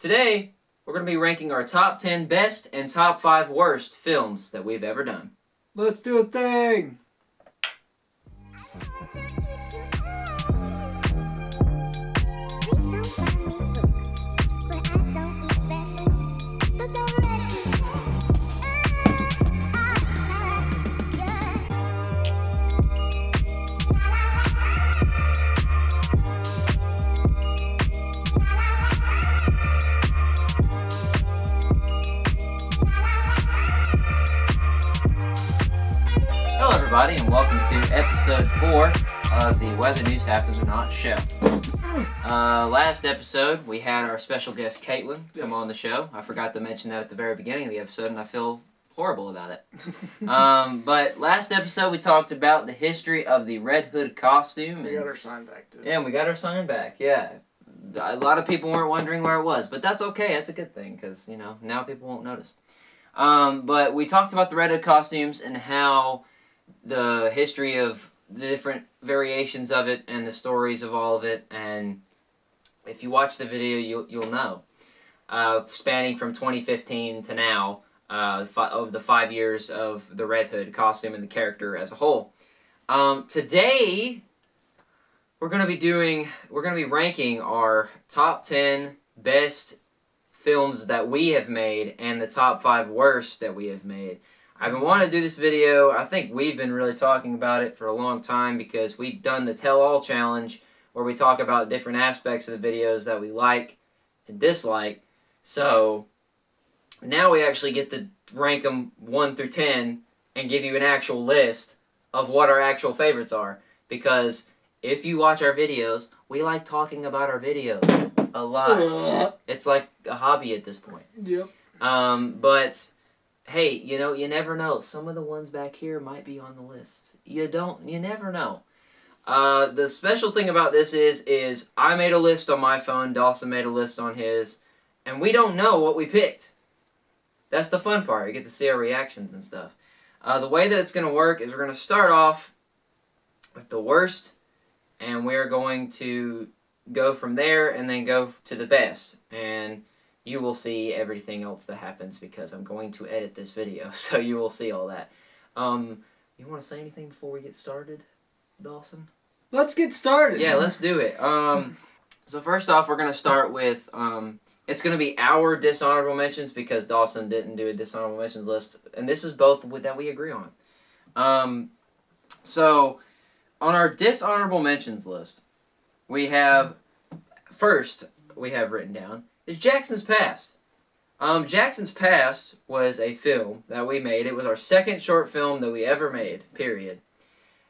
Today, we're going to be ranking our top 10 best and top 5 worst films that we've ever done. Let's do a thing! Hello everybody and welcome to episode 4 of the Whether News Happens or Not show. Last episode we had our special guest Caitlin come on the show. I forgot to mention that at the very beginning of the episode and I feel horrible about it. But last episode we talked about the history of the Red Hood costume. We got our sign back too. Yeah, we got our sign back, yeah. A lot of people weren't wondering where it was, but that's okay, that's a good thing because, you know, now people won't notice. But we talked about the Red Hood costumes and how the history of the different variations of it and the stories of all of it, and if you watch the video you'll know. Spanning from 2015 to now, of the 5 years of the Red Hood costume and the character as a whole. Today we're gonna be ranking our top 10 best films that we have made and the top 5 worst that we have made. I've been wanting to do this video. I think we've been really talking about it for a long time because we've done the Tell All Challenge where we talk about different aspects of the videos that we like and dislike. So now we actually get to rank them 1 through 10 and give you an actual list of what our actual favorites are. Because if you watch our videos, we like talking about our videos a lot. It's like a hobby at this point. Yep. But hey, you know, you never know. Some of the ones back here might be on the list. You never know. The special thing about this is I made a list on my phone, Dawson made a list on his, and we don't know what we picked. That's the fun part. You get to see our reactions and stuff. The way that it's going to work is we're going to start off with the worst, and we're going to go from there and then go to the best. And you will see everything else that happens because I'm going to edit this video, so you will see all that. You want to say anything before we get started, Dawson? Let's get started. Yeah, let's do it. So first off, we're going to start with, it's going to be our dishonorable mentions because Dawson didn't do a dishonorable mentions list, and this is both that we agree on. So, on our dishonorable mentions list, we have, first, we have written down, is Jackson's Past. Jackson's Past was a film that we made. It was our second short film that we ever made, period.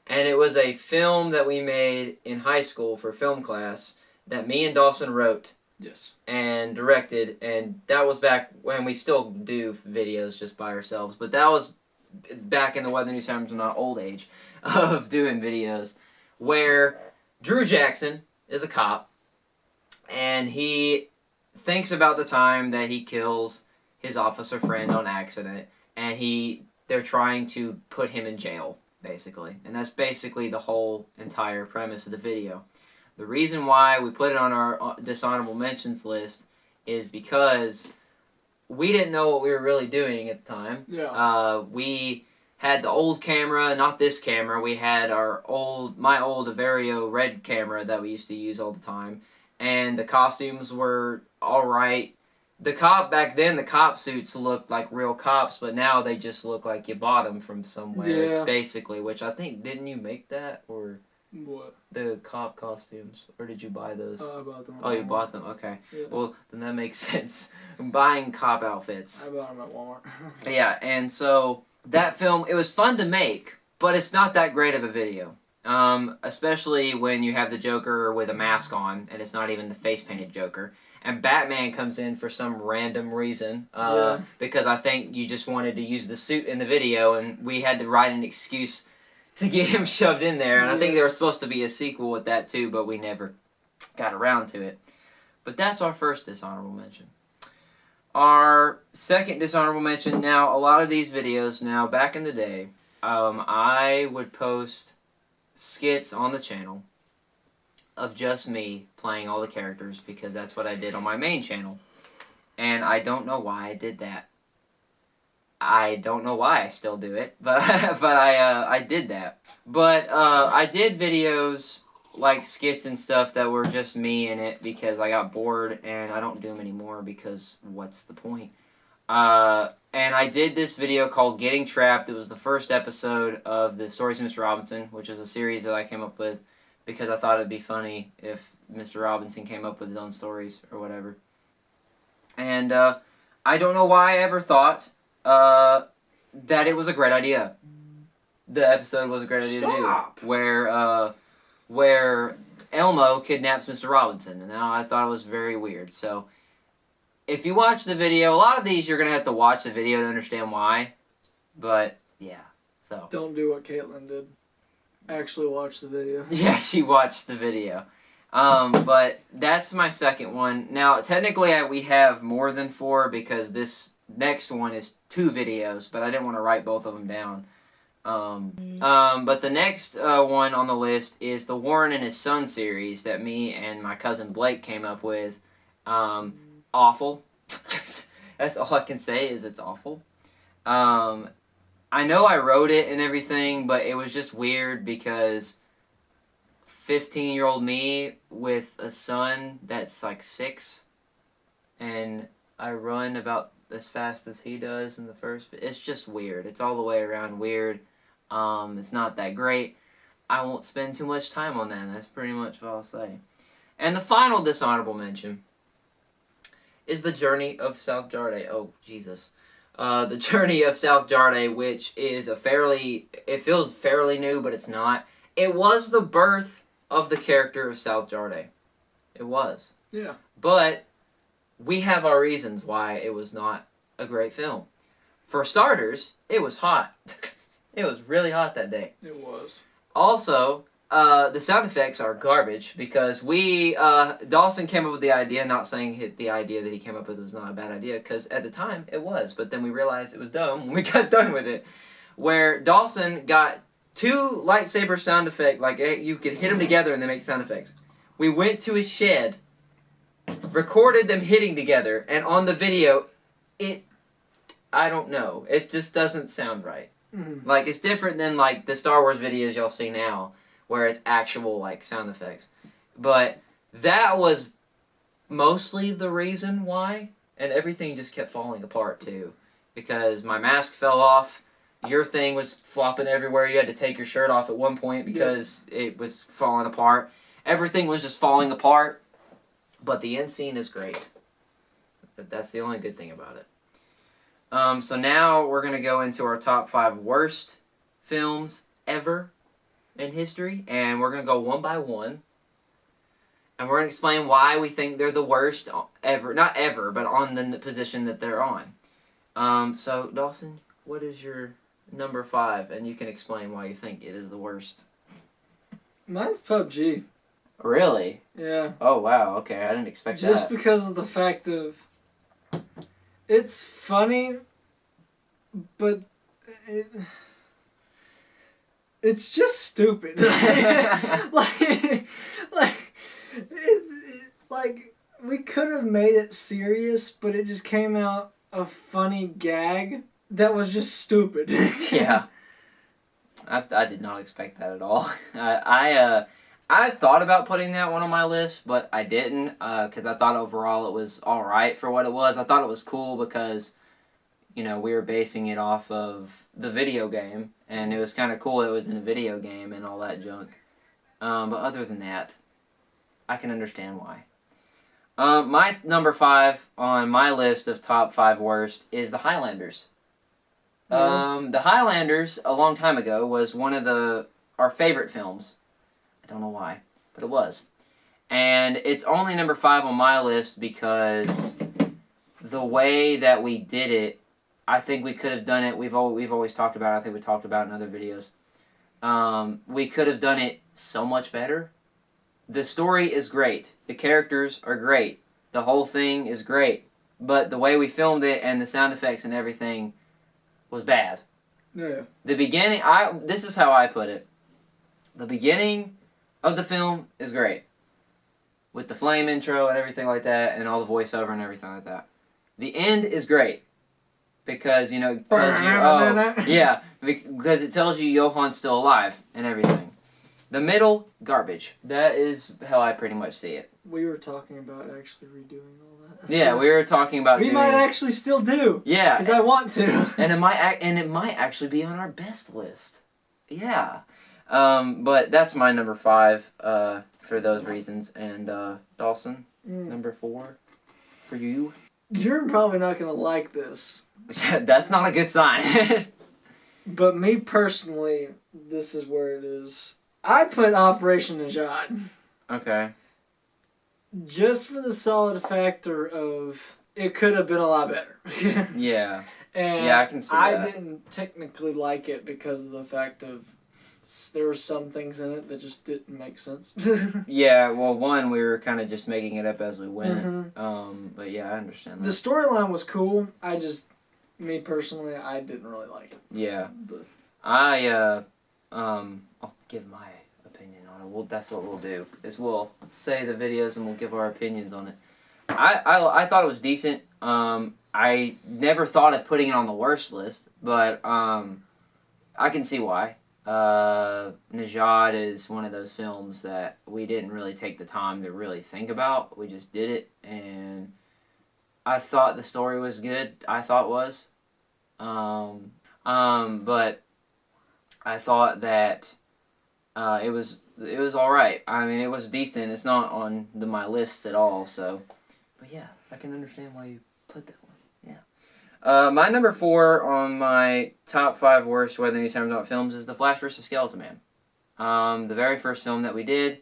And it was a film that we made in high school for film class that me and Dawson wrote. Yes. And directed, and that was back when we still do videos just by ourselves, but that was back in the Whether News Happens or Not old age of doing videos, where Drew Jackson is a cop, and he thinks about the time that he kills his officer friend on accident, and they're trying to put him in jail, basically. And that's basically the whole entire premise of the video. The reason why we put it on our dishonorable mentions list is because we didn't know what we were really doing at the time. Yeah. We had the old camera, not this camera. We had my old Averio red camera that we used to use all the time. And the costumes were alright. Back then, the cop suits looked like real cops, but now they just look like you bought them from somewhere, basically. Which I think, didn't you make that? Or what? The cop costumes, or did you buy those? I bought them. Oh, you bought them. Okay. Yeah. Well, then that makes sense. I'm buying cop outfits. I bought them at Walmart. Yeah, and so that film, it was fun to make, but it's not that great of a video. Especially when you have the Joker with a mask on, and it's not even the face-painted Joker. And Batman comes in for some random reason, because I think you just wanted to use the suit in the video, and we had to write an excuse to get him shoved in there. And I think there was supposed to be a sequel with that too, but we never got around to it. But that's our first dishonorable mention. Our second dishonorable mention, now a lot of these videos now, back in the day, I would post skits on the channel of just me playing all the characters because that's what I did on my main channel. and I don't know why I did that. I don't know why I still do it, but I did that. But I did videos like skits and stuff that were just me in it because I got bored, and I don't do them anymore because what's the point? And I did this video called Getting Trapped. It was the first episode of the Stories of Mr. Robinson, which is a series that I came up with because I thought it'd be funny if Mr. Robinson came up with his own stories or whatever. And I don't know why I ever thought that it was a great idea. The episode was a great idea to do. Where Elmo kidnaps Mr. Robinson. And now I thought it was very weird. So, if you watch the video, a lot of these you're going to have to watch the video to understand why. But, yeah. So. Don't do what Caitlin did. Actually watch the video. Yeah, she watched the video. But that's my second one. Now, technically, we have more than 4 because this next one is 2 videos, but I didn't want to write both of them down. But the next one on the list is the Warren and His Son series that me and my cousin Blake came up with. Awful. That's all I can say is it's awful. I know I wrote it and everything, but it was just weird because 15-year-old me with a son that's like 6, and I run about as fast as he does in the first. It's just weird. It's all the way around weird. It's not that great. I won't spend too much time on that. That's pretty much what I'll say. And the final dishonorable mention is the Journey of South Jardine. Oh, Jesus. The Journey of South Jardine, which is it feels fairly new, but it's not. It was the birth of the character of South Jardine. It was. Yeah. But we have our reasons why it was not a great film. For starters, it was hot. It was really hot that day. It was. Also, the sound effects are garbage because Dawson came up with the idea, not saying the idea that he came up with was not a bad idea, because at the time it was, but then we realized it was dumb when we got done with it, where Dawson got 2 lightsaber sound effects, like you could hit them together and they make sound effects. We went to his shed, recorded them hitting together, and on the video, I don't know, it just doesn't sound right. Mm-hmm. Like, it's different than, like, the Star Wars videos y'all see now, where it's actual, like, sound effects. But that was mostly the reason why, and everything just kept falling apart, too. Because my mask fell off, your thing was flopping everywhere, you had to take your shirt off at one point because it was falling apart. Everything was just falling apart, but the end scene is great. That's the only good thing about it. So now we're going to go into our top 5 worst films ever in history, and we're going to go one by one, and we're going to explain why we think they're the worst ever, not ever, but on the position that they're on. So Dawson, what is your number 5, and you can explain why you think it is the worst. Mine's PUBG. Really? Yeah. Oh, wow, okay, I didn't expect that. Just because of the fact of... It's funny, but it's just stupid. Like we could have made it serious, but it just came out a funny gag that was just stupid. Yeah, I did not expect that at all. I thought about putting that one on my list, but I didn't, because I thought overall it was alright for what it was. I thought it was cool because, you know, we were basing it off of the video game, and it was kind of cool it was in a video game and all that junk. But other than that, I can understand why. My number 5 on my list of top 5 worst is The Highlanders. The Highlanders, a long time ago, was one of our favorite films. I don't know why, but it was. And it's only number 5 on my list because the way that we did it, I think we could have done it, we've always talked about it, I think we talked about it in other videos. We could have done it so much better. The story is great. The characters are great. The whole thing is great. But the way we filmed it and the sound effects and everything was bad. Yeah. The beginning, this is how I put it. The beginning of the film is great. With the flame intro and everything like that, and all the voiceover and everything like that. The end is great because, it tells you, because it tells you Johan's still alive and everything. The middle, garbage. That is how I pretty much see it. We were talking about actually redoing all that. Yeah, we were talking about we might actually still do. Yeah. Because I want to. And it might actually be on our best list. Yeah. But that's my number 5 for those reasons. And Dawson, number 4 for you. You're probably not going to like this. That's not a good sign. But me personally, this is where it is. I put Operation WNHON. Okay. Just for the solid factor of it could have been a lot better. Yeah. And yeah, I can see that. I didn't technically like it because of the fact of there were some things in it that just didn't make sense. Yeah, well, one, we were kind of just making it up as we went. Mm-hmm. But yeah, I understand that. The storyline was cool. Me personally, I didn't really like it. Yeah. But I'll give my opinion on it. That's what we'll do, is we'll say the videos and we'll give our opinions on it. I thought it was decent. I never thought of putting it on the worst list, but I can see why. Najad is one of those films that we didn't really take the time to really think about. We just did it, and I thought the story was good. I thought it was. But I thought that it was all right. I mean, it was decent. It's not on my list at all. So, but yeah, I can understand why you put that one. Yeah. My number 4 on my top 5 worst Whether Any Time Not films is The Flash vs. Skeleton Man. The very first film that we did.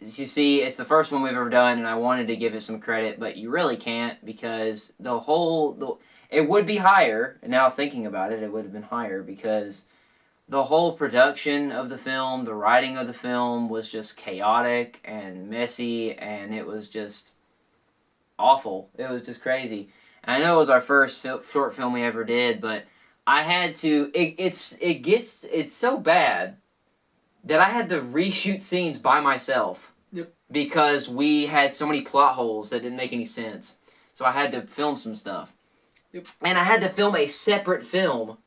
As you see, it's the first one we've ever done, and I wanted to give it some credit, but you really can't because it would be higher. And now thinking about it, it would have been higher because the whole production of the film, the writing of the film was just chaotic and messy, and it was just awful. It was just crazy. And I know it was our first short film we ever did, but I had to. It's so bad that I had to reshoot scenes by myself. Yep. Because we had so many plot holes that didn't make any sense. So I had to film some stuff. Yep. And I had to film a separate film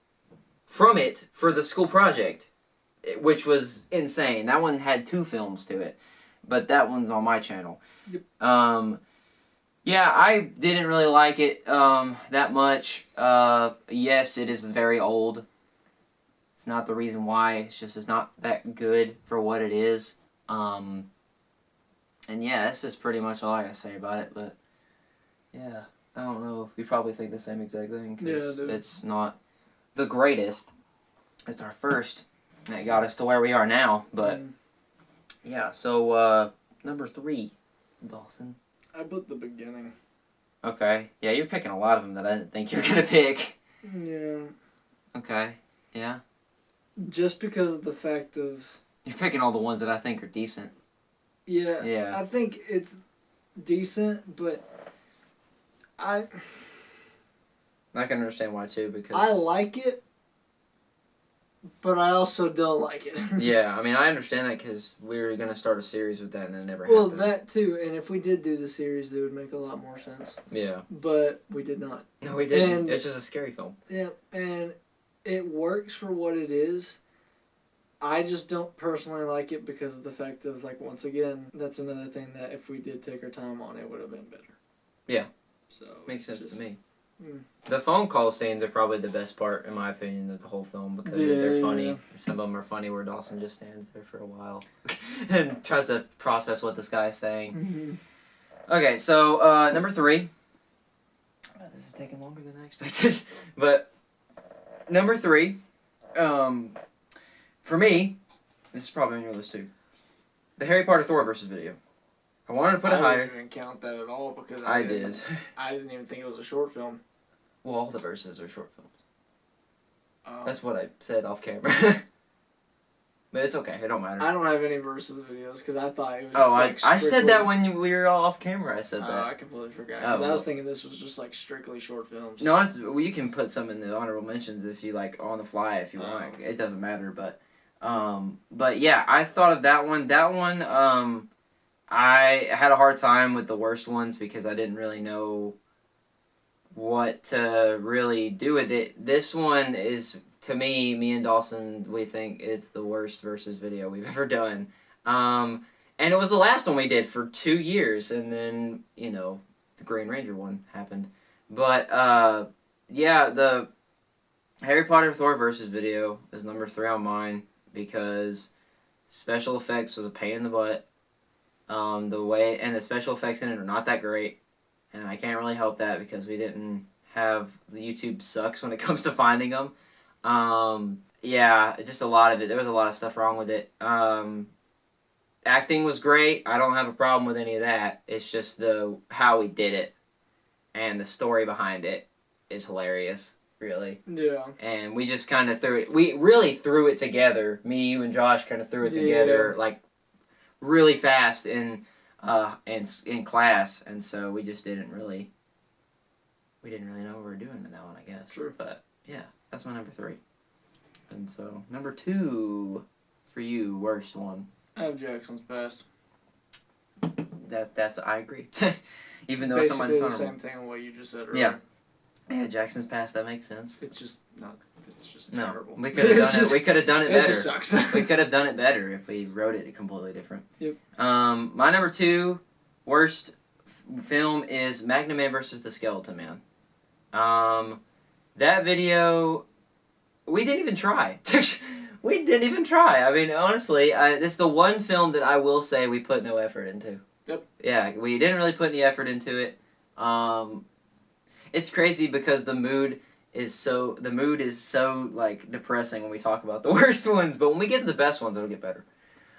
from it for the school project, which was insane. That one had 2 films to it, but that one's on my channel. Yep. Yeah, I didn't really like it that much. Yes, it is very old. It's not the reason why. It's not that good for what it is. And yeah, that's just pretty much all I gotta say about it. But yeah, I don't know. We probably think the same exact thing because it's not the greatest. It's our first, and it got us to where we are now. But yeah, so number 3, Dawson. I put The Beginning. Okay, yeah, you're picking a lot of them that I didn't think you were gonna pick. Yeah. Okay, yeah. Just because of the fact of... You're picking all the ones that I think are decent. Yeah. Yeah. I think it's decent, but I can understand why too, because I like it, but I also don't like it. Yeah, I mean, I understand that because we were going to start a series with that and it never well, happened. that too, and if we did do the series, it would make a lot more sense. Yeah. But we did not. No, we didn't. It's just a scary film. Yeah, and it works for what it is. I just don't personally like it because of the fact of, like, once again, that's another thing that if we did take our time on, it would have been better. Yeah. So makes sense to me. Mm. The phone call scenes are probably the best part, in my opinion, of the whole film because they're funny. Yeah. Some of them are funny where Dawson just stands there for a while and tries to process what this guy is saying. Mm-hmm. Okay, so number 3. This is taking longer than I expected. But number 3, for me, this is probably on your list too. The Harry Potter Thor versus video. I wanted to put it higher. I didn't even count that at all because I did. I didn't even think it was a short film. Well, all the verses are short films. Um, That's what I said off camera. But it's okay. It don't matter. I don't have any versus videos because I thought it was. Just I said that when we were all off camera. I said that. I completely forgot because I well. was thinking this was just like strictly short films. No, you can put some in the honorable mentions if you like on the fly if you want. It doesn't matter, but yeah, I thought of that one. That one, I had a hard time with the worst ones because I didn't really know what to really do with it. This one is, to me and Dawson, we think it's the worst versus video we've ever done. And it was the last one we did for 2 years, and then, you know, the Green Ranger one happened. But, yeah, the Harry Potter Thor versus video is number 3 on mine because special effects was a pain in the butt. The special effects in it are not that great, and I can't really help that because we didn't have, the YouTube sucks when it comes to finding them. Yeah, just a lot of it. There was a lot of stuff wrong with it. Acting was great. I don't have a problem with any of that. It's just how we did it, and the story behind it is hilarious, really. Yeah. And we just kind of threw it. We really threw it together. Me, you, and Josh kind of threw it together like really fast in class, and so we just didn't really know what we were doing in that one, I guess. Sure. But yeah, that's my number 3. And so number 2 for you, worst one. I have Jackson's Past. That's I agree. Even though Basically it's the dishonorable. same thing on what you just said earlier. Yeah, Jackson's Past. That makes sense. It's just not. It's just No, terrible. we could have done it. We could have done it better. It just sucks. We could have done it better if we wrote it completely different. Yep. My number 2 worst film is Magnum Man versus the Skeleton Man. That video, we didn't even try. We didn't even try. I mean, honestly, it's the one film that I will say we put no effort into. Yep. Yeah, we didn't really put any effort into it. It's crazy because the mood is so like depressing when we talk about the worst ones, but when we get to the best ones, it'll get better.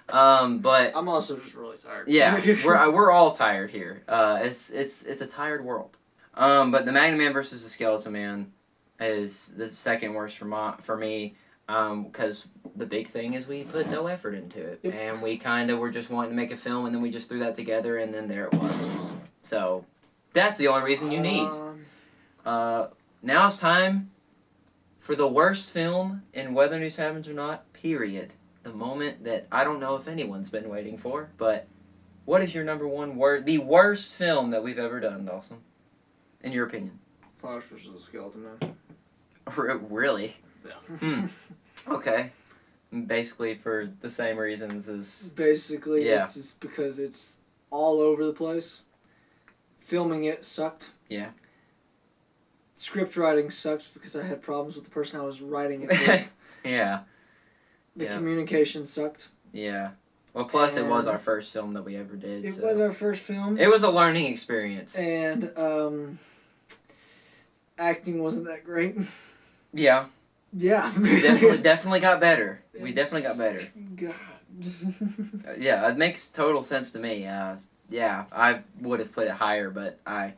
But I'm also just really tired. yeah, we're all tired here. It's a tired world. But the Magnum Man versus the Skeleton Man is the second worst for me. Because the big thing is we put no effort into it, Yep. and we kind of were just wanting to make a film, and then we just threw that together, and then there it was. So that's the only reason you need. Now it's time for the worst film in Whether News Happens or Not, period. The moment that I don't know if anyone's been waiting for, but what is your number 1 the worst film that we've ever done, Dawson? In your opinion? Flash versus the Skeleton Man. Really? Yeah. Okay. Basically for the same reasons as... Basically, Yeah. it's just because it's all over the place. Filming it sucked. Yeah. Script writing sucked because I had problems with the person I was writing it with. Yeah. The communication sucked. Yeah. Well, plus it was our first film that we ever did. It so. was our first film. It was a learning experience. And acting wasn't that great. Yeah. Yeah. definitely got better. We definitely got better. God. Yeah, it makes total sense to me. Yeah, I would have put it higher, but I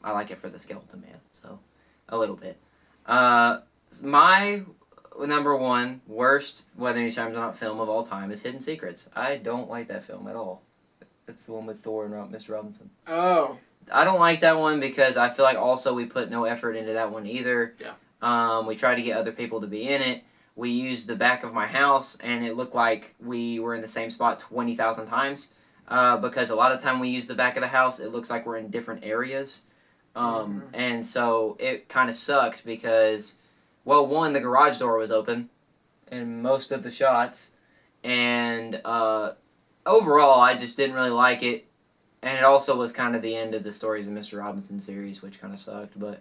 like it for the Skeleton Man, so a little bit. My number 1 worst Whether Any Times or Not film of all time is Hidden Secrets. I don't like that film at all. It's the one with Thor and Mr. Robinson. Oh. I don't like that one because I feel like also we put no effort into that one either. Yeah. We tried to get other people to be in it. We used the back of my house, and it looked like we were in the same spot 20,000 times. Because a lot of the time we use the back of the house, it looks like we're in different areas. And so it kind of sucked because, well, one, the garage door was open in most of the shots. And overall, I just didn't really like it. And it also was kind of the end of the Stories of Mr. Robinson series, which kind of sucked. But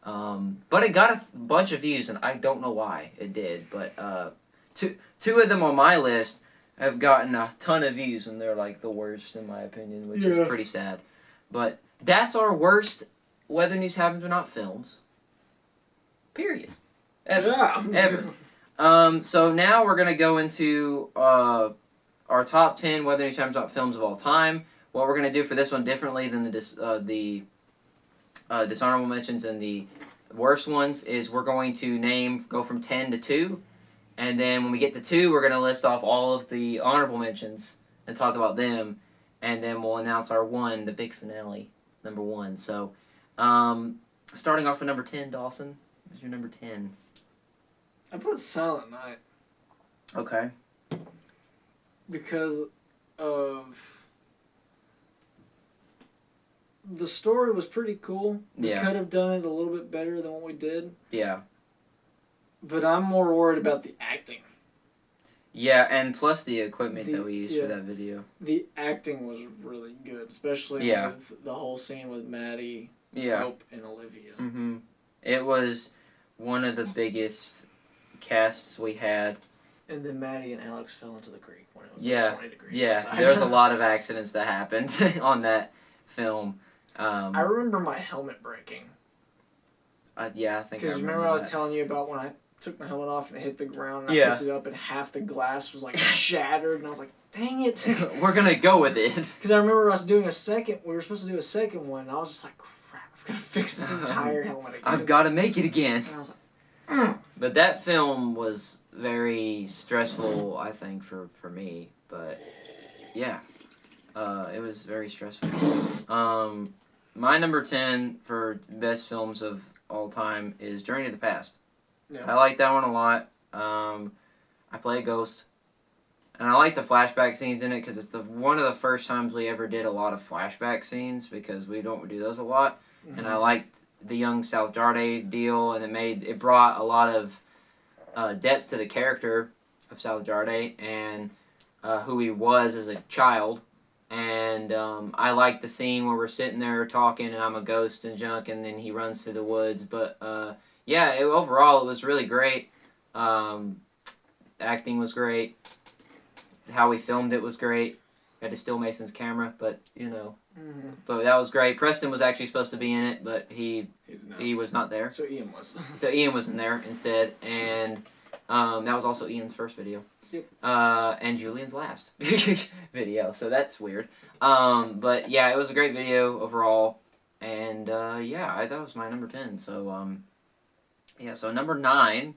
it got a bunch of views, and I don't know why it did. But two of them on my list have gotten a ton of views, and they're like the worst in my opinion, which is pretty sad. But that's our worst Whether News Happens or Not films. Period. Ever. Yeah. Ever. So now we're gonna go into our top 10 Whether News Happens or Not films of all time. What we're gonna do for this one differently than the dishonorable mentions and the worst ones is we're going to go from 10 to 2. And then when we get to 2, we're going to list off all of the honorable mentions and talk about them. And then we'll announce our 1, the big finale, number 1. So, starting off with number 10, Dawson. Who's your number 10? I put Silent Night. Okay. Because of the story was pretty cool. We Yeah. could have done it a little bit better than what we did. Yeah. But I'm more worried about the acting. Yeah, and plus the equipment that we used for that video. The acting was really good, especially with the whole scene with Maddie, Hope, and Olivia. Mm-hmm. It was one of the biggest casts we had. And then Maddie and Alex fell into the creek when it was like 20 degrees outside. There was a lot of accidents that happened on that film. I remember my helmet breaking. Yeah, I think I remember. Because remember I was telling you about when I took my helmet off and it hit the ground and I picked it up and half the glass was like shattered and I was like, dang it. We're going to go with it. Because I remember us doing we were supposed to do a second one and I was just like, crap, I've got to fix this entire helmet again. I've got to make it again. And I was like, But that film was very stressful, I think, for me. But, yeah. It was very stressful. My number 10 for best films of all time is Journey to the Past. Yeah. I like that one a lot. I play a ghost. And I like the flashback scenes in it because it's one of the first times we ever did a lot of flashback scenes because we don't do those a lot. Mm-hmm. And I liked the young South Jardine deal, and it brought a lot of depth to the character of South Jardine and who he was as a child. And I like the scene where we're sitting there talking and I'm a ghost and junk and then he runs through the woods. But yeah, overall it was really great. Acting was great. How we filmed it was great. We had to steal Mason's camera, but you know. Mm-hmm. But that was great. Preston was actually supposed to be in it, but he was not there. So Ian was. So Ian was in there instead, and that was also Ian's first video. Yep. And Julian's last video, so that's weird. But yeah, it was a great video overall, and yeah, I thought it was my number 10. So yeah, so number 9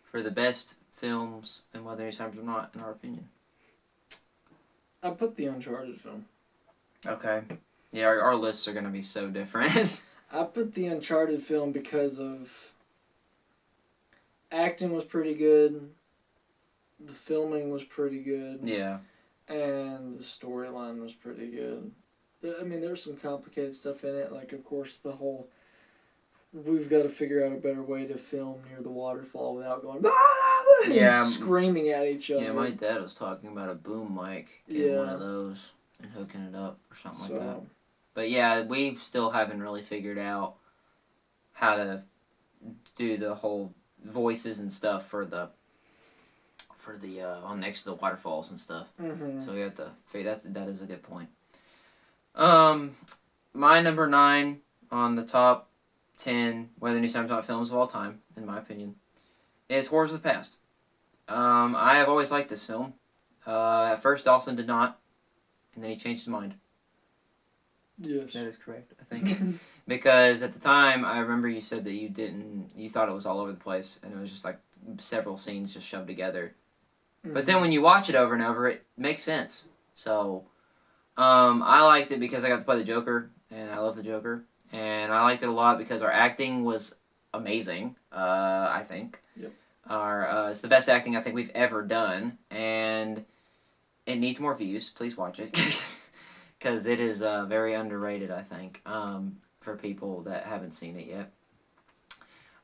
for the best films and whether it's times or not, in our opinion. I put the Uncharted film. Okay. Yeah, our lists are gonna be so different. I put the Uncharted film because of acting was pretty good. The filming was pretty good. Yeah. And the storyline was pretty good. I mean, there was some complicated stuff in it. Like, of course, the whole... We've got to figure out a better way to film near the waterfall without going... and screaming at each other. Yeah, my dad was talking about a boom mic. Getting one of those and hooking it up or something like that. But yeah, we still haven't really figured out how to do the whole voices and stuff for the on next to the waterfalls and stuff. Mm-hmm. So we have to figure that is a good point. My number 9 on the top 10 Weather News Times Not films of all time, in my opinion, is Horrors of the Past. I have always liked this film. At first Dawson did not, and then he changed his mind. Yes. That is correct, I think. Because at the time, I remember you said that you thought it was all over the place, and it was just like several scenes just shoved together. Mm-hmm. But then when you watch it over and over, it makes sense. So, I liked it because I got to play the Joker, and I love the Joker. And I liked it a lot because our acting was amazing, I think. Yep. It's the best acting I think we've ever done, and it needs more views. Please watch it. Because it is very underrated, I think, for people that haven't seen it yet.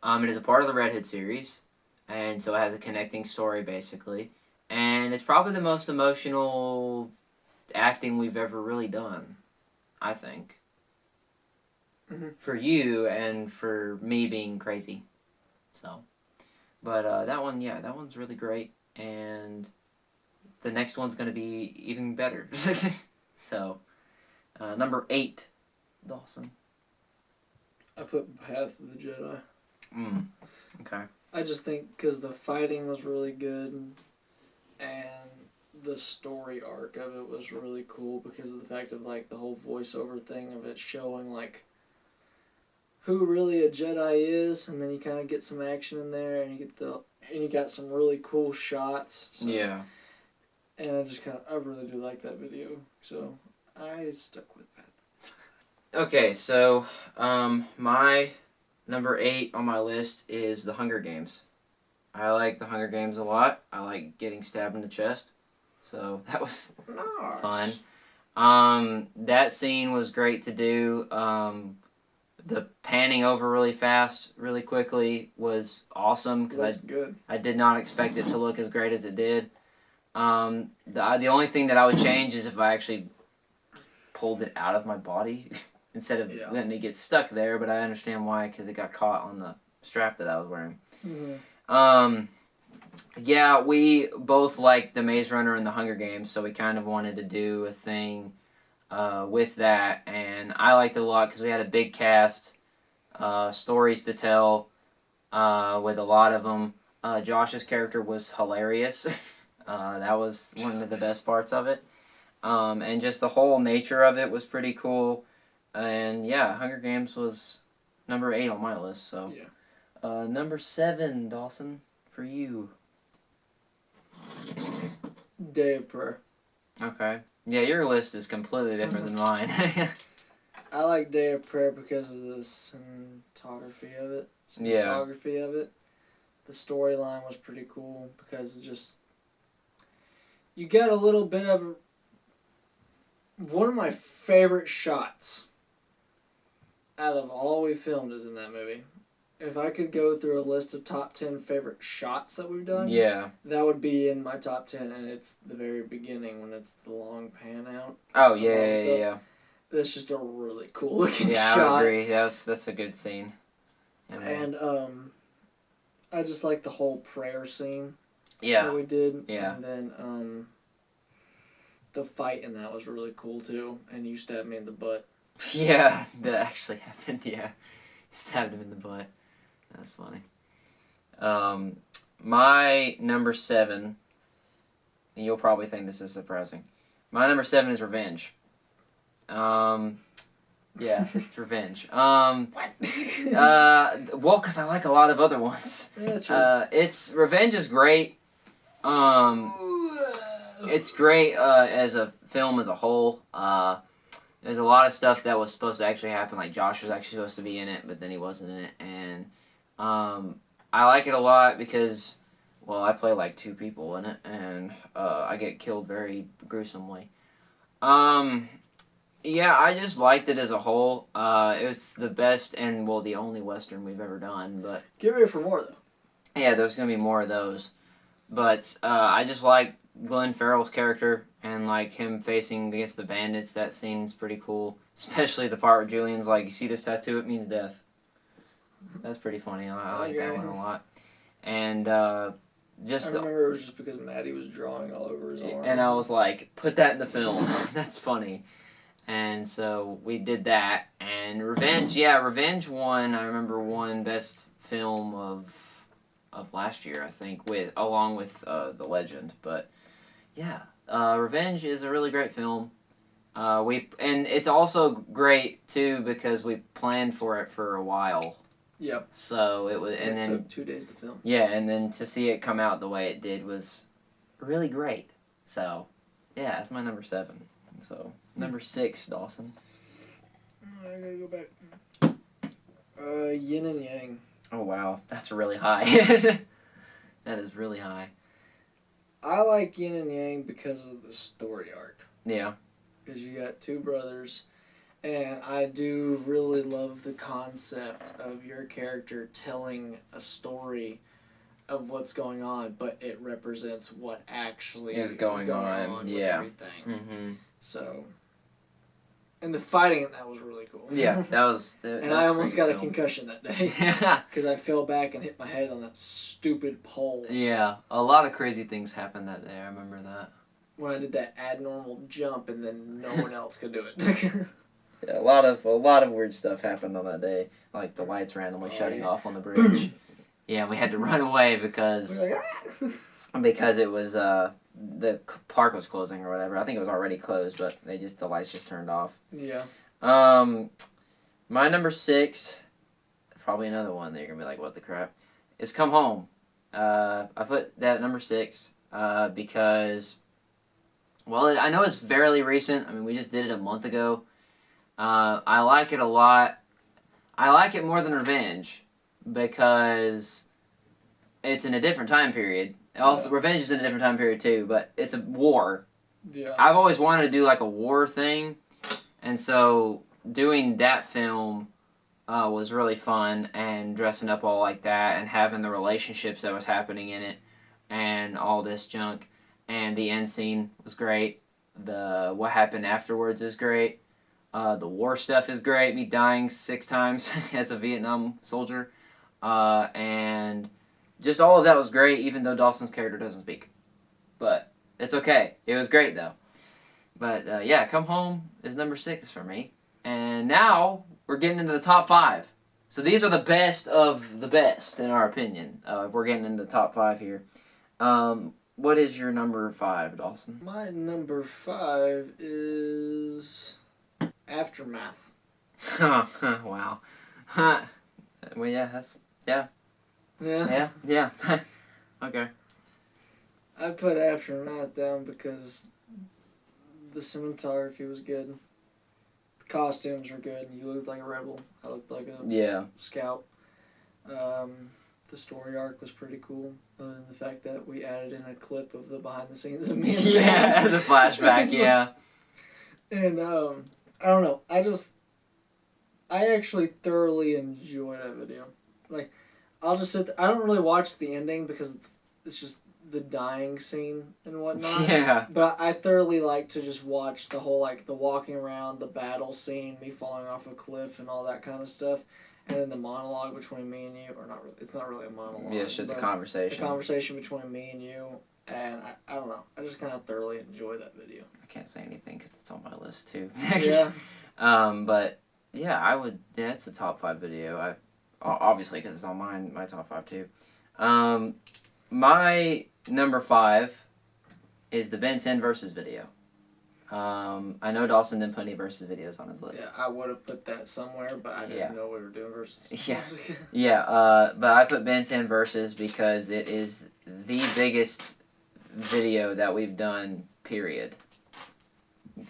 It is a part of the Red Hood series, and so it has a connecting story, basically. And it's probably the most emotional acting we've ever really done, I think. Mm-hmm. For you and for me being crazy. So, but that one's really great, and the next one's going to be even better. So, number 8, Dawson. I put Path of the Jedi. Okay. I just think because the fighting was really good, and the story arc of it was really cool because of the fact of like the whole voiceover thing of it showing like who really a Jedi is, and then you kind of get some action in there, and you got some really cool shots. So. Yeah. And I really do like that video, so I stuck with Path. Okay, so my number 8 on my list is The Hunger Games. I like The Hunger Games a lot. I like getting stabbed in the chest, so that was fun. That scene was great to do. The panning over really fast, really quickly was awesome because I did not expect it to look as great as it did. The only thing that I would change is if I actually pulled it out of my body instead of letting it get stuck there, but I understand why, because it got caught on the strap that I was wearing. Mm-hmm. Yeah, we both liked The Maze Runner and The Hunger Games, so we kind of wanted to do a thing with that, and I liked it a lot because we had a big cast, stories to tell with a lot of them. Josh's character was hilarious. That was one of the best parts of it. And just the whole nature of it was pretty cool. And yeah, Hunger Games was number 8 on my list. So, number 7, Dawson, for you. Day of Prayer. Okay. Yeah, your list is completely different than mine. I like Day of Prayer because of the cinematography of it. The storyline was pretty cool because it just... You get a little bit of... One of my favorite shots out of all we filmed is in that movie. If I could go through a list of top 10 favorite shots that we've done, that would be in my top 10, and it's the very beginning when it's the long pan out. Oh, yeah. That's just a really cool looking shot. Yeah, I would agree. That's a good scene. And I just like the whole prayer scene that we did. Yeah. And then the fight in that was really cool too, and you stabbed me in the butt. Yeah, that actually happened, yeah. Stabbed him in the butt. That's funny. My number 7, and you'll probably think this is surprising. My number 7 is Revenge. Yeah, it's Revenge. Well, because I like a lot of other ones. Yeah, true. Revenge is great. It's great as a film as a whole. There's a lot of stuff that was supposed to actually happen. Like Josh was actually supposed to be in it, but then he wasn't in it. And I like it a lot because, well, I play like 2 people in it, and I get killed very gruesomely. Yeah, I just liked it as a whole. It was the best and, well, the only Western we've ever done. But get ready for more, though. Yeah, there's going to be more of those. But I just like Glenn Farrell's character and like him facing against the bandits. That scene's pretty cool. Especially the part where Julian's like, you see this tattoo? It means death. That's pretty funny. I like that one a lot. And I remember it was just because Maddie was drawing all over his arm. And I was like, put that in the film. That's funny. And so we did that. And Revenge won. I remember won best film of last year, I think, along with The Legend. But yeah, Revenge is a really great film. And it's also great too because we planned for it for a while. Yep. So it was, and it then took 2 days to film. Yeah, and then to see it come out the way it did was really great. So yeah, that's my number 7. So number 6, Dawson. I gotta go back. Yin and Yang. Oh wow, that's really high. That is really high. I like Yin and Yang because of the story arc. Yeah. Because you got 2 brothers, and I do really love the concept of your character telling a story of what's going on, but it represents what actually is going on with everything. Mm-hmm. So, and the fighting in that was really cool. Yeah, that was. And I almost got a concussion that day. Because I fell back and hit my head on that stupid pole. Yeah, a lot of crazy things happened that day. I remember that. When I did that abnormal jump and then no one else could do it. Yeah, a lot of weird stuff happened on that day, like the lights randomly shutting off on the bridge. Yeah, we had to run away because because it was the park was closing or whatever. I think it was already closed, but the lights just turned off. Yeah. My number 6, probably another one that you're gonna be like, what the crap, is Come Home. I put that at number 6 because, well, I know it's fairly recent. I mean, we just did it a month ago. I like it a lot. I like it more than Revenge because it's in a different time period. Also, Revenge is in a different time period too, but it's a war. Yeah. I've always wanted to do like a war thing, and so doing that film was really fun, and dressing up all like that and having the relationships that was happening in it and all this junk. And the end scene was great. The what happened afterwards is great. The war stuff is great. Me dying 6 times as a Vietnam soldier. And just all of that was great, even though Dawson's character doesn't speak. But it's okay. It was great, though. But yeah, Come Home is number 6 for me. And now we're getting into the top 5. So these are the best of the best, in our opinion. We're getting into the top 5 here. What is your number 5, Dawson? My number 5 is Aftermath. Wow. Well, yeah, that's... Yeah. Yeah. Yeah. Okay. I put Aftermath down because the cinematography was good. The costumes were good. You looked like a rebel. I looked like a scout. The story arc was pretty cool. Other than the fact that we added in a clip of the behind the scenes of me and Sam. Yeah, as a flashback, yeah. And I don't know. I actually thoroughly enjoy that video. Like, I'll just sit there. I don't really watch the ending because it's just the dying scene and whatnot. Yeah. But I thoroughly like to just watch the whole, like, the walking around, the battle scene, me falling off a cliff and all that kind of stuff. And then the monologue between me and you, or not really, it's not really a monologue. Yeah, it's just a conversation. The conversation between me and you, and I don't know. I just kind of thoroughly enjoy that video. I can't say anything because it's on my list, too. Yeah. But, yeah, I would, yeah, it's a top 5 video. Obviously, because it's on my top 5, too. My number 5 is the Ben 10 versus video. I know Dawson didn't put any versus videos on his list. Yeah, I would have put that somewhere, but I didn't know we were doing versus. Yeah, but I put Ben 10 versus because it is the biggest video that we've done, period.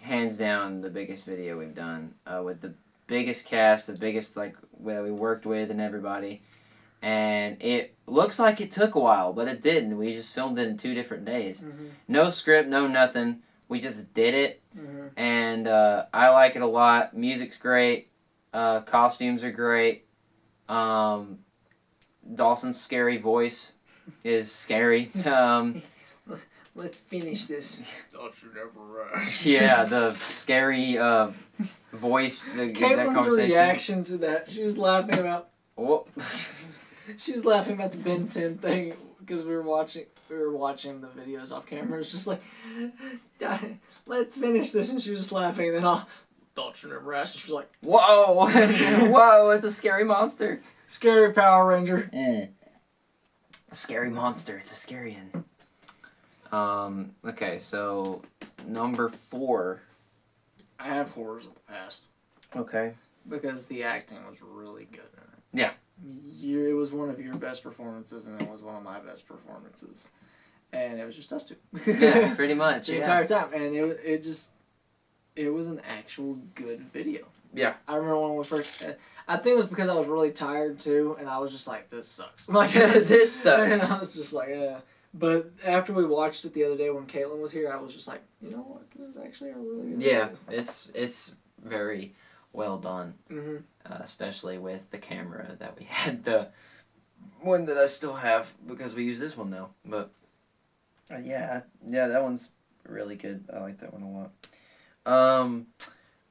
Hands down, the biggest video we've done, with the biggest cast, the biggest, like, that we worked with and everybody. And it looks like it took a while, but it didn't. We just filmed it in 2 different days. Mm-hmm. No script, no nothing. We just did it, Mm-hmm. and I like it a lot. Music's great. Costumes are great. Dawson's scary voice is scary. Let's finish this. Don't you never rush. Yeah, the scary voice. That Caitlin's conversation. reaction to that, she was laughing about... Oh. She was laughing about the Ben 10 thing because we were watching the videos off camera. It was just like, let's finish this, and she was just laughing. And then don't you never ask? And she was like, Whoa, whoa! It's a scary monster. Scary Power Ranger. Scary monster. It's a scarian. Okay, so number 4. I have Horrors of the Past. Okay. Because the acting was really good in it. Yeah. It was one of your best performances, and it was one of my best performances. And it was just us 2. Yeah, pretty much. The entire time. And it was an actual good video. Yeah. I remember when we first... I think it was because I was really tired, too, and I was just like, this sucks. Like, this sucks. And I was just like, yeah. But after we watched it the other day when Caitlin was here, I was just like, you know what? This is actually a really good video. It's very well done. Mm-hmm. Especially with the camera that we had. The one that I still have, because we use this one now. But, yeah, that one's really good. I like that one a lot.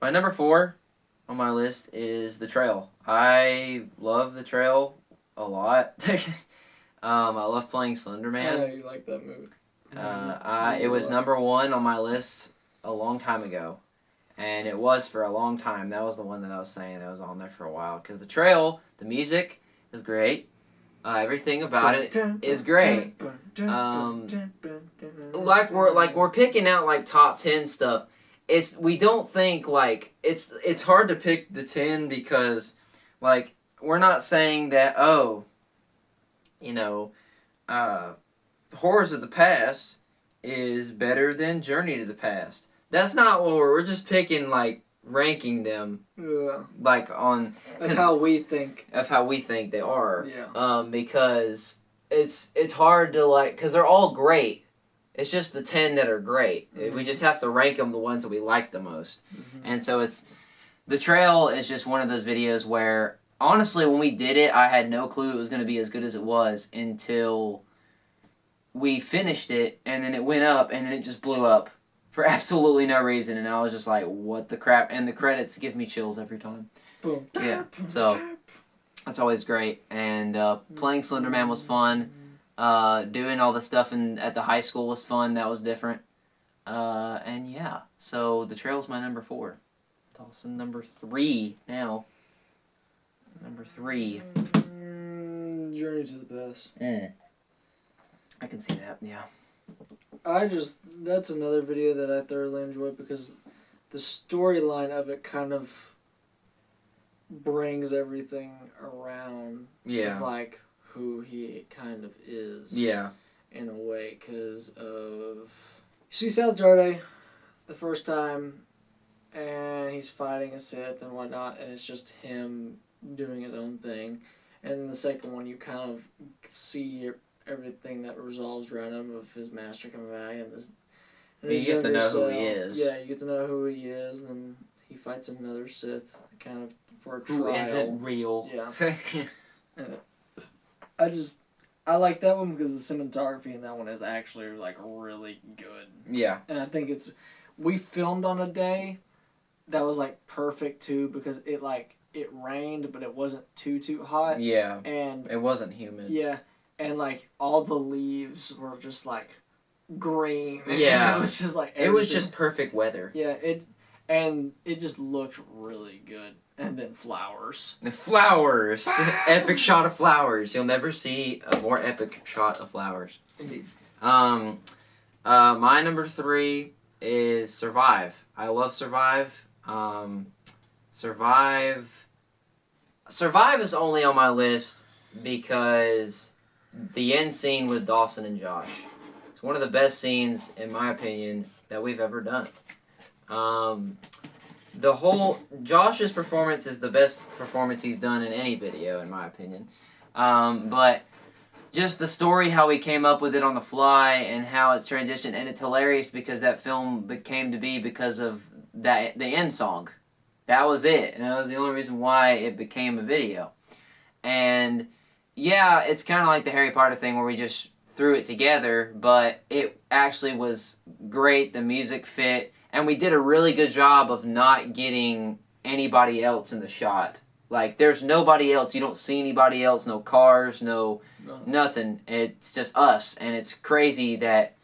My number 4 on my list is The Trail. I love The Trail a lot. I love playing Slender Man. I know you like that movie. It was number 1 on my list a long time ago. And it was for a long time. That was the one that I was saying that was on there for a while. Because The Trail, the music is great. Everything about it is great. Like we're picking out like top 10 stuff. We don't think like it's hard to pick the 10 because like we're not saying that Horrors of the Past is better than Journey to the Past. That's not what we're just picking, like, ranking them, like, on... Of how we think. Of how we think they are. Yeah. Because it's hard to, like... Because they're all great, It's just the 10 that are great. Mm-hmm. We just have to rank them the ones that we like the most. Mm-hmm. And so The Trail is just one of those videos where, honestly, when we did it, I had no clue it was going to be as good as it was until we finished it, and then it went up, and then it just blew up for absolutely no reason. And I was just like, what the crap? And the credits give me chills every time. Boom. Yeah, so that's always great. And playing Slender Man was fun. Doing all the stuff at the high school was fun. That was different. And yeah, so The Trail's my number 4. Dawson, number 3 now. Number 3. Journey to the Past. I can see that, yeah. That's another video that I thoroughly enjoy because the storyline of it kind of brings everything around. Yeah. Of, like, who he kind of is. Yeah. In a way, because of... You see South Jardé the first time, and he's fighting a Sith and whatnot, and it's just him doing his own thing. And then the second one, you kind of see everything that resolves around him of his master coming back. And you get to know who he is. Yeah, you get to know who he is, and then he fights another Sith, kind of, for a trial. Who isn't real. Yeah. I like that one because the cinematography in that one is actually, like, really good. Yeah. And I think we filmed on a day that was, like, perfect, too, because it rained, but it wasn't too hot. Yeah. And it wasn't humid. Yeah. And, like, all the leaves were just, like, green. Yeah. It was just, like, everything. It was just perfect weather. Yeah, it just looked really good. And then flowers. The flowers! Epic shot of flowers. You'll never see a more epic shot of flowers. Indeed. My number 3 is Survive. I love Survive. Survive is only on my list because the end scene with Dawson and Josh. It's one of the best scenes, in my opinion, that we've ever done. Josh's performance is the best performance he's done in any video, in my opinion. But just the story, how he came up with it on the fly, and how it's transitioned, and it's hilarious because that film came to be because of the end song. That was it, and that was the only reason why it became a video. And yeah, it's kind of like the Harry Potter thing where we just threw it together, but it actually was great. The music fit. And we did a really good job of not getting anybody else in the shot. Like, there's nobody else. You don't see anybody else. No cars, nothing. It's just us. And it's crazy that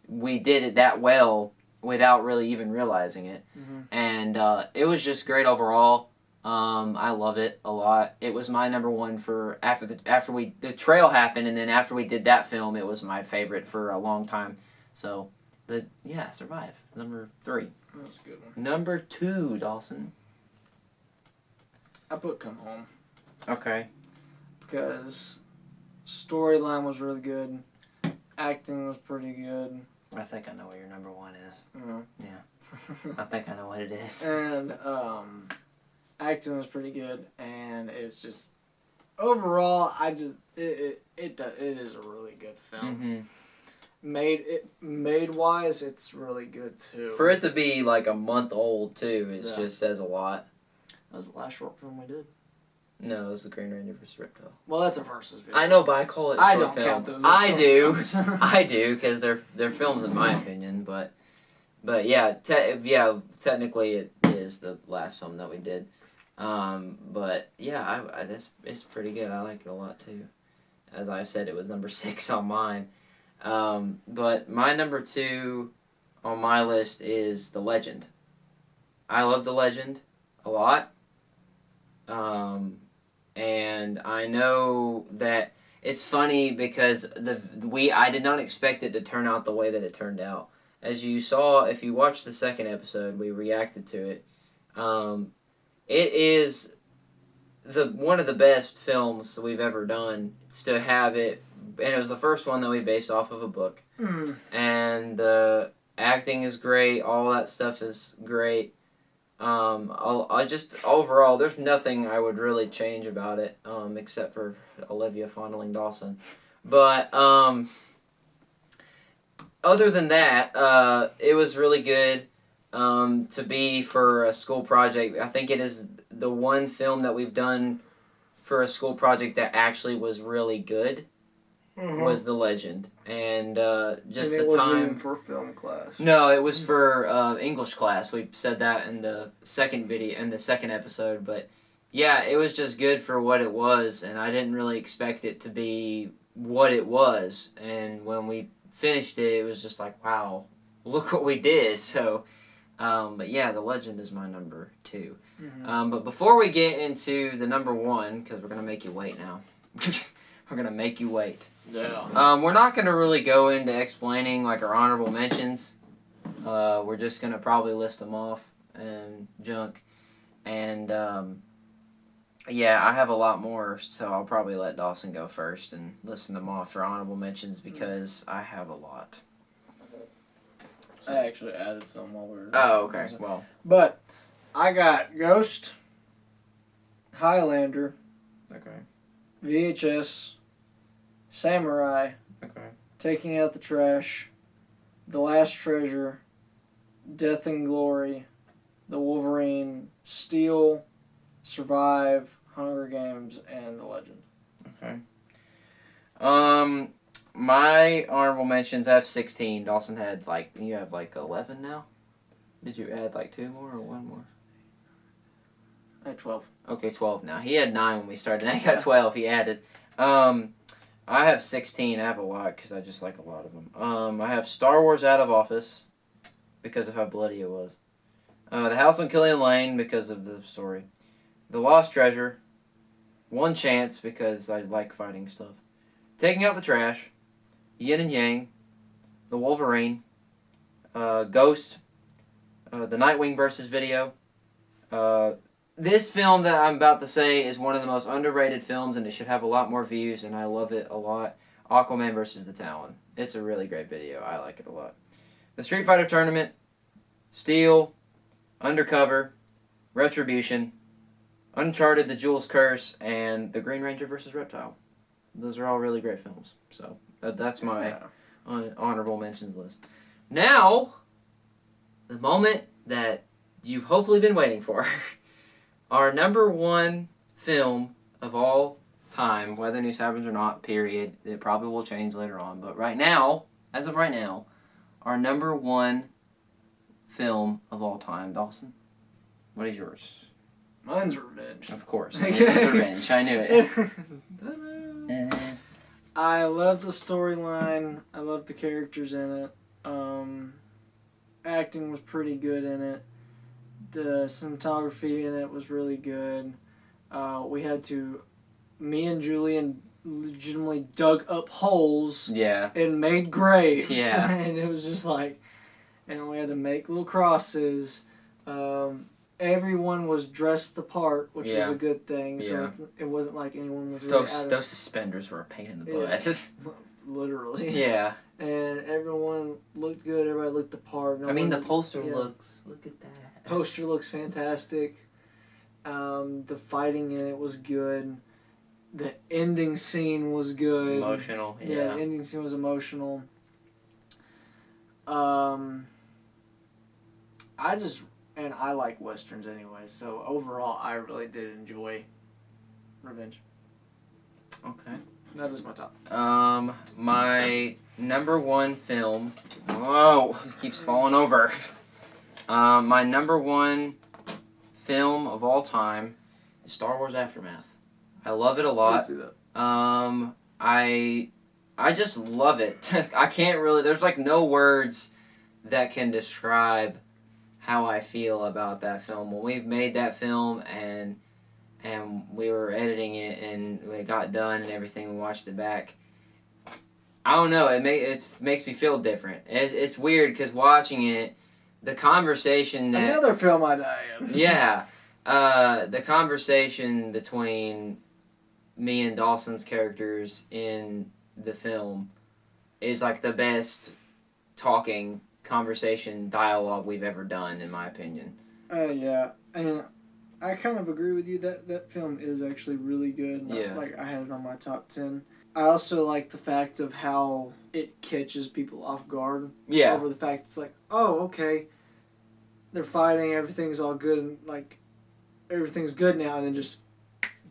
we did it that well without really even realizing it. Mm-hmm. And it was just great overall. I love it a lot. It was my number 1 for after the trail happened, and then after we did that film, it was my favorite for a long time. So... Survive. Number 3. That was a good one. Number 2, Dawson. I put Come Home. Okay. Because storyline was really good. Acting was pretty good. I think I know what your number 1 is. Mm-hmm. Yeah. I think I know what it is. And acting was pretty good, and it's just overall, it is a really good film. Mm-hmm. Made wise, it's really good too. For it to be like a month old too, it just says a lot. That was the last short film we did. No, it was the Green Ranger vs. Reptile. Well, that's a versus video. I know, but I call it a short film. Count those. I do, I do, because they're films in my opinion. But yeah, technically it is the last film that we did. But yeah, it's pretty good. I like it a lot too. As I said, it was number 6 on mine. But my number 2 on my list is The Legend. I love The Legend a lot. And I know that it's funny because I did not expect it to turn out the way that it turned out. As you saw, if you watched the second episode, we reacted to it. It is one of the best films that we've ever done to have it. And it was the first one that we based off of a book. Mm. And the acting is great. All that stuff is great. I just, overall, there's nothing I would really change about it, except for Olivia fondling Dawson. But, other than that, it was really good to be for a school project. I think it is the one film that we've done for a school project that actually was really good. Was The Legend, and just and the it wasn't time even for film class. No, it was for English class. We said that in the second video, in the second episode. But yeah, it was just good for what it was, and I didn't really expect it to be what it was. And when we finished it, it was just like, wow, look what we did. So, but yeah, The Legend is my number 2. But before we get into the number 1, because we're gonna make you wait now. We're gonna make you wait. Yeah. We're not gonna really go into explaining like our honorable mentions. We're just gonna probably list them off and junk. And yeah, I have a lot more, so I'll probably let Dawson go first and listen them off for honorable mentions because I have a lot. So. I actually added some while we were. Oh, okay. Well, but I got Ghost, Highlander, okay, VHS, Samurai, okay, Taking Out the Trash, The Last Treasure, Death and Glory, The Wolverine, Steel, Survive, Hunger Games, and The Legend. okay. My honorable mentions, I have 16. Dawson had you have 11 now? Did you add 2 more or 1 more? I had 12. Okay, 12 now. He had 9 when we started. Now he got 12. He added. I have 16. I have a lot because I just like a lot of them. I have Star Wars Out of Office because of how bloody it was. The House on Killian Lane because of the story. The Lost Treasure. One Chance because I like fighting stuff. Taking Out the Trash. Yin and Yang. The Wolverine. Ghost. The Nightwing versus video. This film that I'm about to say is one of the most underrated films, and it should have a lot more views, and I love it a lot. Aquaman versus the Talon. It's a really great video. I like it a lot. The Street Fighter Tournament, Steel, Undercover, Retribution, Uncharted, The Jewel's Curse, and The Green Ranger versus Reptile. Those are all really great films. So that's my honorable mentions list. Now, the moment that you've hopefully been waiting for. Our number 1 film of all time, whether news happens or not, period. It probably will change later on. But right now, as of right now, our number 1 film of all time. Dawson, what is yours? Mine's Revenge. Of course. Revenge. I knew it. I love the storyline. I love the characters in it. Acting was pretty good in it. The cinematography in it was really good. Me and Julian legitimately dug up holes and made graves. Yeah. And it was just and we had to make little crosses. Everyone was dressed the part, which was a good thing. So it wasn't like anyone was really those suspenders were a pain in the butt. Literally. Yeah. And everyone looked good. Everybody looked the part. The poster looks. Look at that. Poster looks fantastic. The fighting in it was good. The ending scene was good. Emotional. Yeah, the ending scene was emotional. I like westerns anyway, so overall I really did enjoy Revenge. Okay. That is my top. My number 1 film. Whoa, it keeps falling over. My number 1 film of all time is Star Wars Aftermath. I love it a lot. I see that. I just love it. I can't really. There's no words that can describe how I feel about that film. When we made that film and we were editing it and we got done and everything, we watched it back. I don't know. It makes me feel different. It's weird because watching it, the conversation that another film I die in. Yeah, the conversation between me and Dawson's characters in the film is the best conversation dialogue we've ever done, in my opinion. Yeah, and I kind of agree with you that film is actually really good. Yeah. Like, I had it on my top 10. I also like the fact of how it catches people off guard. Yeah. Over the fact it's like, oh, okay, they're fighting, everything's all good, and like everything's good now, and then just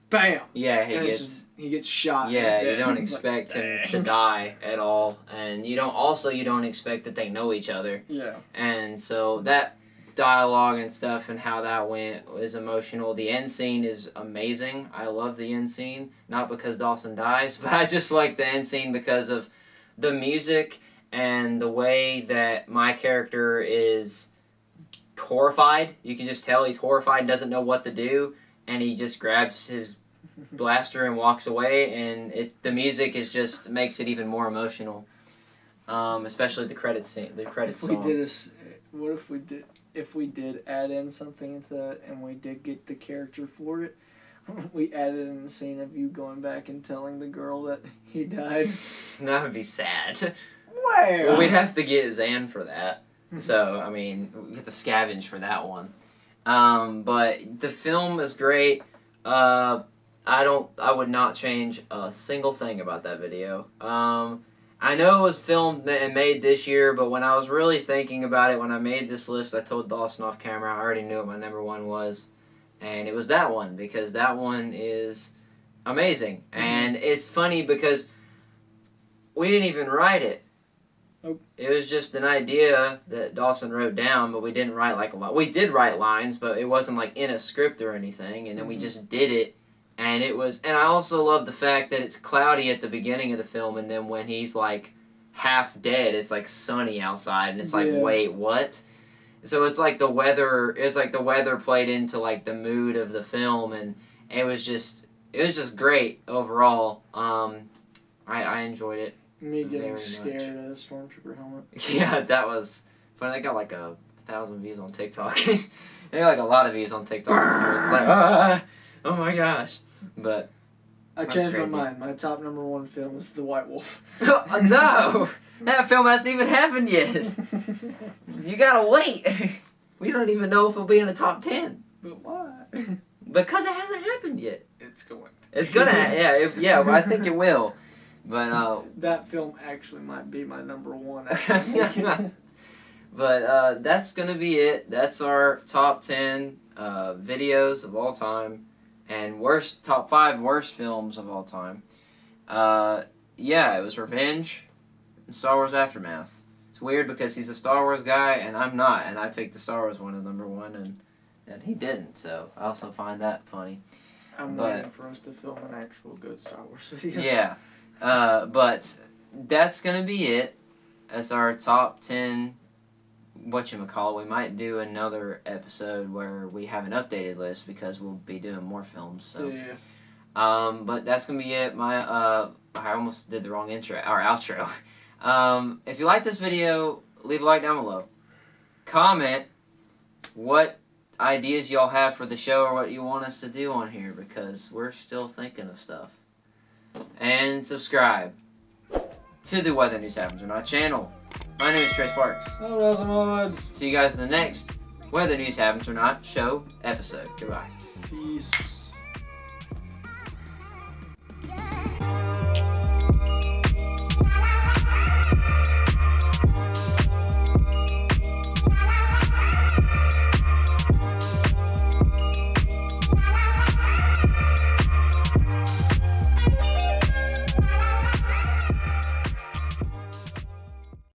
bam. Yeah, he gets shot. Yeah, you don't Like, expect him to dang. die at all, and you don't expect that they know each other. Yeah. And so that dialogue and stuff and how that went was emotional. The end scene is amazing. I love the end scene, not because Dawson dies, but I just like the end scene because of the music and the way that my character is horrified. You can just tell he's horrified and doesn't know what to do, and he just grabs his blaster and walks away, and the music is just makes it even more emotional. Especially the credit scene, the credit song. What if we did add in something into that, and we did get the character for it? We added in a scene of you going back and telling the girl that he died. That would be sad. Where? We'd have to get Zan for that. So, I mean, we have to scavenge for that one. But the film is great. I would not change a single thing about that video. I know it was filmed and made this year, but when I was really thinking about it, when I made this list, I told Dawson off camera, I already knew what my number one was. And it was that one, because that one is amazing. Mm-hmm. And it's funny because we didn't even write it. Nope. It was just an idea that Dawson wrote down, but we didn't write like a lot. We did write lines, but it wasn't like in a script or anything. And then we just did it. And I also love the fact that it's cloudy at the beginning of the film, and then when he's like half dead, it's like sunny outside, and it's like, wait, what? So it's like the weather played into like the mood of the film, and it was just great overall. I enjoyed it. Me getting scared at a stormtrooper helmet. Yeah, that was funny. They got like 1,000 views on TikTok. They got like a lot of views on TikTok. It's like, oh my gosh. But I changed my mind. My top number one film is The White Wolf. No! That film hasn't even happened yet. You gotta wait. We don't even know if it'll be in the top 10. But why? Because it hasn't happened yet. It's going. It's gonna, well, I think it will. But that film actually might be my number one. But that's gonna be it. That's our top 10 videos of all time. And top 5 worst films of all time. It was Revenge and Star Wars Aftermath. It's weird because he's a Star Wars guy and I'm not, and I picked the Star Wars one as number 1, and he didn't. So I also find that funny. I'm waiting for us to film an actual good Star Wars video. Yeah, but that's gonna be it. That's our top 10. Whatchamacallit, we might do another episode where we have an updated list because we'll be doing more films. So, yeah. But that's gonna be it. I almost did the wrong outro. If you like this video, leave a like down below. Comment what ideas y'all have for the show or what you want us to do on here, because we're still thinking of stuff. And subscribe to the Whether News Happens or Not channel. My name is Trey Sparks. Oh, Dawson Mullins. See you guys in the next Whether News Happens or Not show episode. Goodbye. Peace.